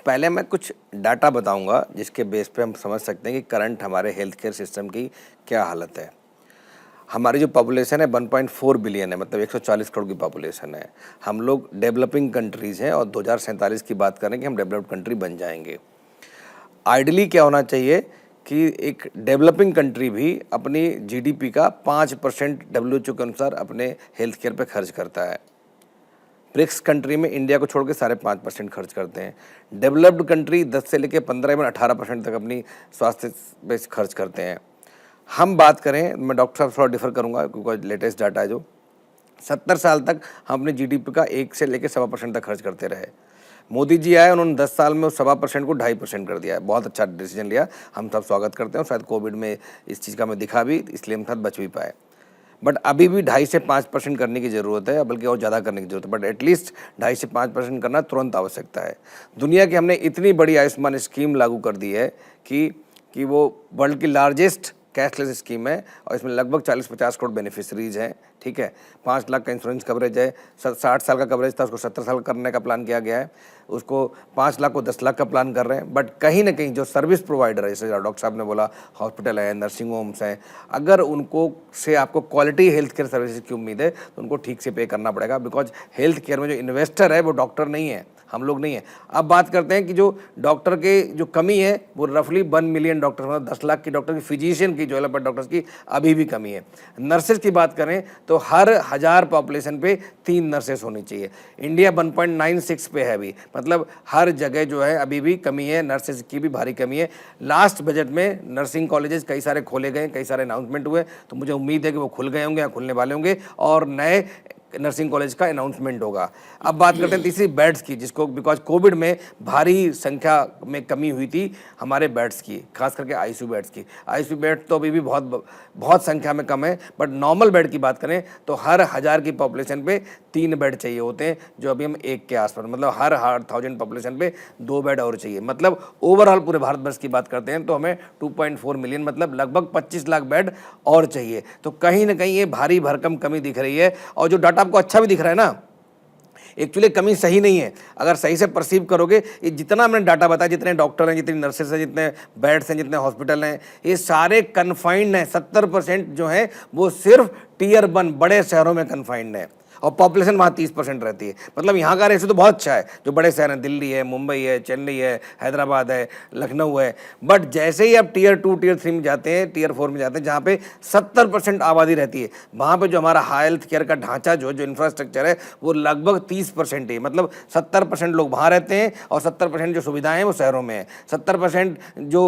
पहले मैं कुछ डाटा बताऊंगा जिसके बेस पे हम समझ सकते हैं कि करंट हमारे हेल्थ केयर सिस्टम की क्या हालत है। हमारी जो पॉपुलेशन है 1.4 बिलियन है, मतलब 140 करोड़ की पॉपुलेशन है। हम लोग डेवलपिंग कंट्रीज़ हैं और 2047 की बात करें कि हम डेवलप्ड कंट्री बन जाएंगे। आइडियली क्या होना चाहिए कि एक डेवलपिंग कंट्री भी अपनी जीडीपी का 5% WHO के अनुसार अपने हेल्थ केयर पे खर्च करता है। ब्रिक्स कंट्री में इंडिया को छोड़ के 5.5% खर्च करते हैं। डेवलप्ड कंट्री 10 से लेकर 15 में 18% तक अपनी स्वास्थ्य पे खर्च करते हैं। हम बात करें, मैं डॉक्टर साहब थोड़ा डिफर करूंगा क्योंकि लेटेस्ट डाटा है जो 70 साल तक हम अपने जीडीपी का 1 से लेकर 1.25% तक खर्च करते रहे। मोदी जी आए, उन्होंने 10 साल में उस 1.25% को 2.5% कर दिया है। बहुत अच्छा डिसीजन लिया, हम सब स्वागत करते हैं। शायद कोविड में इस चीज़ का हमें दिखा भी, इसलिए हम साथ बच भी पाए। बट अभी भी 2.5 से 5% करने की ज़रूरत है, बल्कि और ज़्यादा करने की ज़रूरत है। बट एटलीस्ट 2.5 से 5% करना तुरंत आवश्यकता है। दुनिया की हमने इतनी बड़ी आयुष्मान स्कीम लागू कर दी है कि वो वर्ल्ड की लार्जेस्ट कैशलेस स्कीम है और इसमें लगभग 40-50 करोड़ बेनिफिशरीज हैं। ठीक है, 5 लाख का इंश्योरेंस कवरेज है। 60 साल का कवरेज था, उसको 70 साल करने का प्लान किया गया है। उसको 5 लाख को 10 लाख का प्लान कर रहे हैं। बट कहीं ना कहीं जो सर्विस प्रोवाइडर है, जैसे डॉक्टर साहब ने बोला, हॉस्पिटल है, नर्सिंग होम्स हैं, अगर उनको से आपको क्वालिटी हेल्थ केयर सर्विसेज की उम्मीद है तो उनको ठीक से पे करना पड़ेगा। बिकॉज हेल्थ केयर में जो इन्वेस्टर है वो डॉक्टर नहीं है, हम लोग नहीं है। अब बात करते हैं कि जो डॉक्टर के जो कमी है वो रफली 1 मिलियन डॉक्टर, मतलब 10 लाख की डॉक्टर की, फिजिशियन की, जो एलोपैथ डॉक्टर्स की अभी भी कमी है। नर्सेज की बात करें तो हर 1000 पॉपुलेशन पे 3 नर्सेस होनी चाहिए। इंडिया 1.96 पे है अभी, मतलब हर जगह जो है अभी भी कमी है, नर्सेज की भी भारी कमी है। लास्ट बजट में नर्सिंग कॉलेजेस कई सारे खोले गए, कई सारे अनाउंसमेंट हुए, तो मुझे उम्मीद है कि वो खुल गए होंगे या खुलने वाले होंगे और नए नर्सिंग कॉलेज का अनाउंसमेंट होगा। अब बात करते हैं तीसरी, बेड्स की, जिसको बिकॉज कोविड में भारी संख्या में कमी हुई थी हमारे बेड्स की, खास करके आईसीयू बेड्स की। आईसीयू बेड तो अभी भी बहुत संख्या में कम है। बट नॉर्मल बेड की बात करें तो हर 1000 की पॉपुलेशन पे 3 बेड चाहिए होते हैं, जो अभी हम 1 के आसपास, मतलब हर 1000 पॉपुलेशन पे 2 बेड और चाहिए। मतलब ओवरऑल पूरे भारतवर्ष की बात करते हैं तो हमें 2.4 मिलियन, मतलब लगभग 25 लाख बेड और चाहिए। तो कहीं ना कहीं ये भारी भरकम कमी दिख रही है। और जो डाटा आपको अच्छा भी दिख रहा है ना, एक्चुअली कमी सही नहीं है। अगर सही से परसीव करोगे, ये जितना मैंने डाटा बताया, जितने डॉक्टर हैं, जितनी नर्सेस हैं, जितने बेड्स हैं, जितने हॉस्पिटल हैं, ये सारे कन्फाइंड हैं। 70% जो है वो सिर्फ टियर 1 बड़े शहरों में कन्फाइंड है और पॉपुलेशन वहाँ 30% रहती है। मतलब यहाँ का रेशो तो बहुत अच्छा है, जो बड़े शहर हैं, दिल्ली है, मुंबई है, चेन्नई है, हैदराबाद है, लखनऊ है। बट जैसे ही आप टियर 2, टियर 3 में जाते हैं, टियर 4 में जाते हैं, जहाँ पे 70% आबादी रहती है, वहाँ पे जो हमारा हेल्थ केयर का ढांचा जो इंफ्रास्ट्रक्चर है वो लगभग 30% है। मतलब 70% लोग वहाँ रहते हैं और 70% जो सुविधाएं हैं वो शहरों में है। 70% जो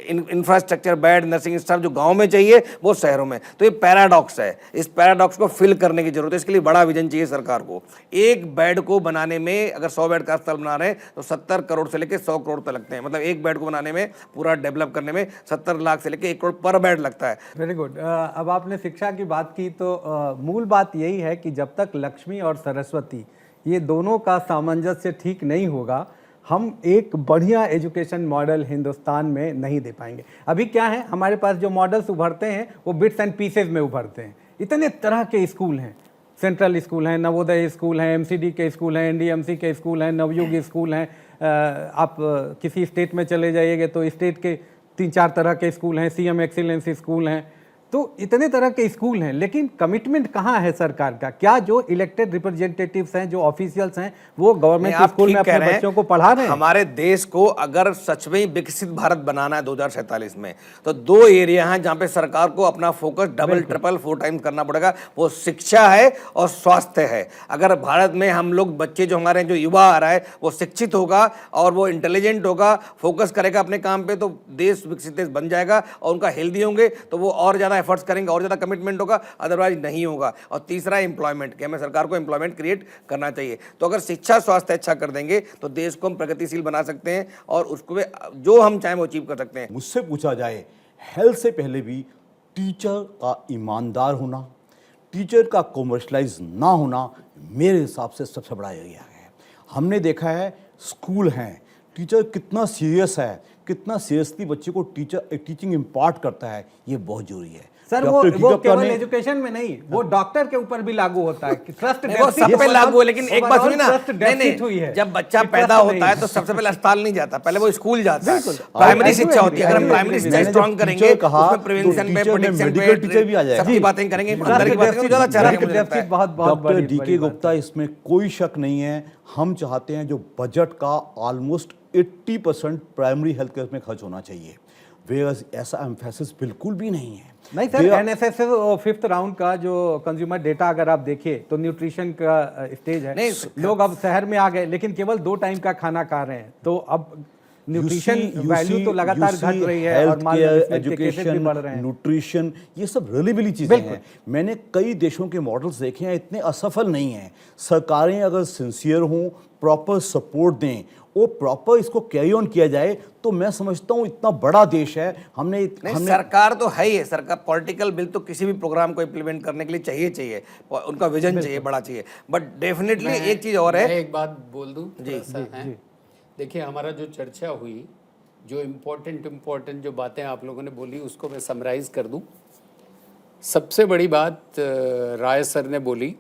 इंफ्रास्ट्रक्चर, बेड, नर्सिंग स्टाफ जो गाँव में चाहिए वो शहरों में। तो ये पैराडॉक्स है, इस पैराडॉक्स को फिल करने की जरूरत है। इसके लिए बड़ा विजन चाहिए सरकार को। एक बेड को बनाने में, अगर 100 बेड का अस्पताल बना रहे हैं तो 70 करोड़ से लेकर 100 करोड़ तक लगते हैं। मतलब एक बेड को बनाने में, पूरा डेवलप करने में 70 लाख से लेकर 1 करोड़ पर बेड लगता है। Very good. अब आपने शिक्षा की बात की तो मूल बात यही है कि जब तक लक्ष्मी और सरस्वती, ये दोनों का सामंजस्य ठीक नहीं होगा, हम एक बढ़िया एजुकेशन मॉडल हिंदुस्तान में नहीं दे पाएंगे। अभी क्या है, हमारे पास जो मॉडल्स उभरते हैं वो बिट्स एंड पीसेज में उभरते हैं। इतने तरह के स्कूल हैं, सेंट्रल स्कूल हैं, नवोदय स्कूल हैं, एमसीडी के स्कूल हैं, एनडीएमसी के स्कूल हैं, नवयुग स्कूल हैं। आप किसी स्टेट में चले जाइएगा तो स्टेट के 3-4 तरह के स्कूल हैं, सीएम एक्सीलेंस स्कूल हैं। तो इतने तरह के स्कूल हैं, लेकिन कमिटमेंट कहाँ है सरकार का? क्या जो इलेक्टेड रिप्रेजेंटेटिव्स हैं, जो ऑफिशियल्स हैं, वो गवर्नमेंट स्कूल में अपने बच्चों को पढ़ा रहे हैं? हमारे देश को अगर सच में विकसित भारत बनाना है 2047 में, तो 2 एरिया हैं जहां पे सरकार को अपना फोकस डबल, ट्रिपल, 4 टाइम्स करना पड़ेगा। वो शिक्षा है और स्वास्थ्य है। अगर भारत में हम लोग, बच्चे जो हमारे, जो युवा आ रहा है, वो शिक्षित होगा और वो इंटेलिजेंट होगा, फोकस करेगा अपने काम पे, तो देश विकसित देश बन जाएगा। और उनका हेल्दी होंगे तो वो और ज्यादा एफर्ट्स करेंगे, और ज्यादा कमिटमेंट होगा, अदरवाइज नहीं होगा। और तीसरा एम्प्लॉयमेंट, कि हमें सरकार को एम्प्लॉयमेंट क्रिएट करना चाहिए। तो अगर शिक्षा, स्वास्थ्य अच्छा कर देंगे तो देश को हम प्रगतिशील बना सकते हैं और उसको जो हम चाहें वो अचीव कर सकते हैं। मुझसे पूछा जाए, हेल्थ से पहले भी टीचर का ईमानदार होना, टीचर का कॉमर्शलाइज ना होना मेरे हिसाब से सबसे बड़ा एरिया है। हमने देखा है स्कूल हैं, टीचर कितना सीरियस है, कितना सीरियसली बच्चे को टीचिंग इम्पार्ट करता है, ये बहुत जरूरी है। सर वो केवल एजुकेशन में नहीं, वो डॉक्टर के ऊपर भी लागू होता है कि ट्रस्ट वो सब पे लागू है, लेकिन एक बात सुनी ना, नहीं, जब बच्चा पैदा होता है तो सबसे पहले अस्पताल नहीं जाता, पहले वो स्कूल जाता है। प्राइमरी शिक्षा होती है, अगर हम प्राइमरी शिक्षा स्ट्रॉन्ग करेंगे, उसमें प्रिवेंशन पे, प्रोटेक्शन पे सबकी बातें करेंगे, अंदर की बातें ज्यादा अच्छा रहेगा। डॉक्टर डीके गुप्ता, इसमें कोई शक नहीं है, हम चाहते हैं जो बजट का ऑलमोस्ट 80% प्राइमरी हेल्थ केयर में खर्च होना चाहिए, वे ऐसा एम्फेसिस बिल्कुल भी नहीं है। नहीं सर, एनएसएस 5th राउंड का जो कंज्यूमर डेटा अगर आप देखिए तो न्यूट्रिशन का स्टेज है, लोग अब शहर में आ गए लेकिन केवल 2 टाइम का खाना खा रहे हैं, तो अब न्यूट्रिशन वैल्यू तो लगातार घट रही है और मालन्यूट्रिशन के केसेस भी बढ़ रहे हैं। न्यूट्रिशन, ये सब रिलेबली चीजें हैं। मैंने कई देशों के मॉडल्स देखे हैं, इतने असफल नहीं हैं। सरकारें अगर सिंसियर हों, प्रॉपर सपोर्ट दें, वो प्रॉपर इसको कैरी ऑन किया जाए, तो मैं समझता हूँ इतना बड़ा देश है, हमने सरकार तो है ही है, सरकार पॉलिटिकल बिल तो किसी भी प्रोग्राम को इम्प्लीमेंट करने के लिए चाहिए, उनका विजन चाहिए, बड़ा चाहिए, बट डेफिनेटली एक चीज और है। एक बात बोल दूं जी। देखिए, हमारा जो चर्चा हुई, जो इम्पोर्टेंट जो बातें आप लोगों ने बोली, उसको मैं समराइज कर दूं। सबसे बड़ी बात राय सर ने बोली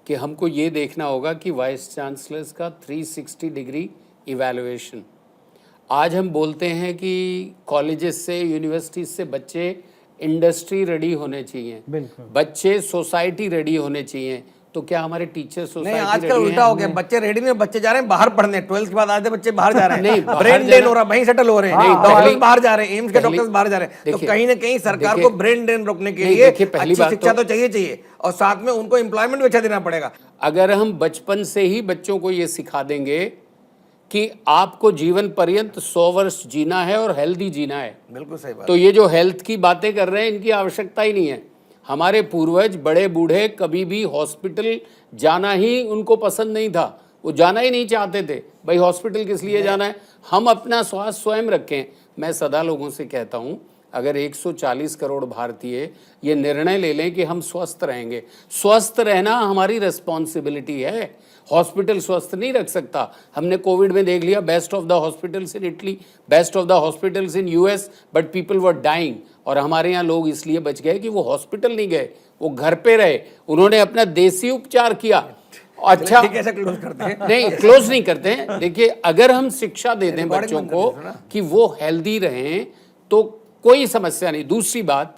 कि हमको ये देखना होगा कि वाइस चांसलर्स का 360 डिग्री इवैल्यूएशन। आज हम बोलते हैं कि कॉलेजेस से, यूनिवर्सिटीज से बच्चे इंडस्ट्री रेडी होने चाहिए, बच्चे सोसाइटी रेडी होने चाहिए, तो क्या हमारे टीचर सोसाइटी नहीं? आजकल उल्टा हो गया, बच्चे रेडी नहीं, बच्चे जा रहे हैं बाहर पढ़ने, 12th के बाद आधे बच्चे बाहर जा रहे हैं, नहीं ब्रेन ड्रेन हो रहा है, वहीं सेटल हो रहे हैं, डॉक्टर्स बाहर जा रहे हैं, एम्स के डॉक्टर्स बाहर जा रहे हैं, तो कहीं ना कहीं सरकार को ब्रेन ड्रेन रोकने के लिए अच्छी शिक्षा तो चाहिए, और साथ में उनको एम्प्लॉयमेंट भी अच्छा देना पड़ेगा। अगर हम बचपन से ही बच्चों को ये सिखा देंगे कि आपको जीवन पर्यंत 100 वर्ष जीना है और हेल्दी जीना है, बिल्कुल सही बात। तो ये जो हेल्थ की बातें कर रहे हैं, इनकी आवश्यकता ही नहीं है। हमारे पूर्वज बड़े बूढ़े कभी भी हॉस्पिटल जाना ही उनको पसंद नहीं था, वो जाना ही नहीं चाहते थे। भाई हॉस्पिटल किस लिए जाना है, हम अपना स्वास्थ्य स्वयं रखें। मैं सदा लोगों से कहता हूँ, अगर 140 करोड़ भारतीय ये निर्णय ले लें कि हम स्वस्थ रहेंगे, स्वस्थ रहना हमारी रिस्पॉन्सिबिलिटी है, हॉस्पिटल स्वस्थ नहीं रख सकता। हमने कोविड में देख लिया, best of the hospitals in Italy, best of the hospitals in US, but people were dying. और हमारे यहाँ लोग इसलिए बच गए कि वो हॉस्पिटल नहीं गए, वो घर पे रहे, उन्होंने अपना देसी उपचार किया। अच्छा, कैसे क्लोज करते हैं? नहीं, क्लोज नहीं करते हैं। देखिए, अगर हम शिक्षा दे दें बच्चों को कि वो हेल्दी रहें तो कोई समस्या नहीं। दूसरी बात,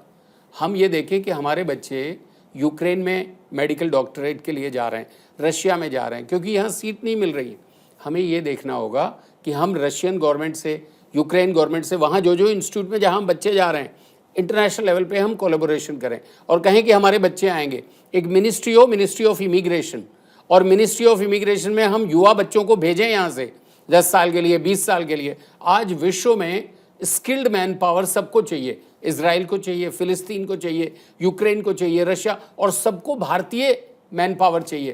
हम ये देखें कि हमारे बच्चे यूक्रेन में मेडिकल डॉक्टरेट के लिए जा रहे हैं, रशिया में जा रहे हैं, क्योंकि यहाँ सीट नहीं मिल रही है। हमें ये देखना होगा कि हम रशियन गवर्नमेंट से, यूक्रेन गवर्नमेंट से, वहाँ जो इंस्टीट्यूट में जहाँ हम बच्चे जा रहे हैं, इंटरनेशनल लेवल पे हम कोलैबोरेशन करें और कहें कि हमारे बच्चे आएंगे। एक मिनिस्ट्री हो, मिनिस्ट्री ऑफ इमिग्रेशन, और मिनिस्ट्री ऑफ इमिग्रेशन में हम युवा बच्चों को भेजें यहाँ से 10 साल के लिए, 20 साल के लिए। आज विश्व में स्किल्ड मैन पावर सबको चाहिए, इजराइल को चाहिए, फिलिस्तीन को चाहिए, यूक्रेन को चाहिए, रशिया, और सबको भारतीय मैन पावर चाहिए।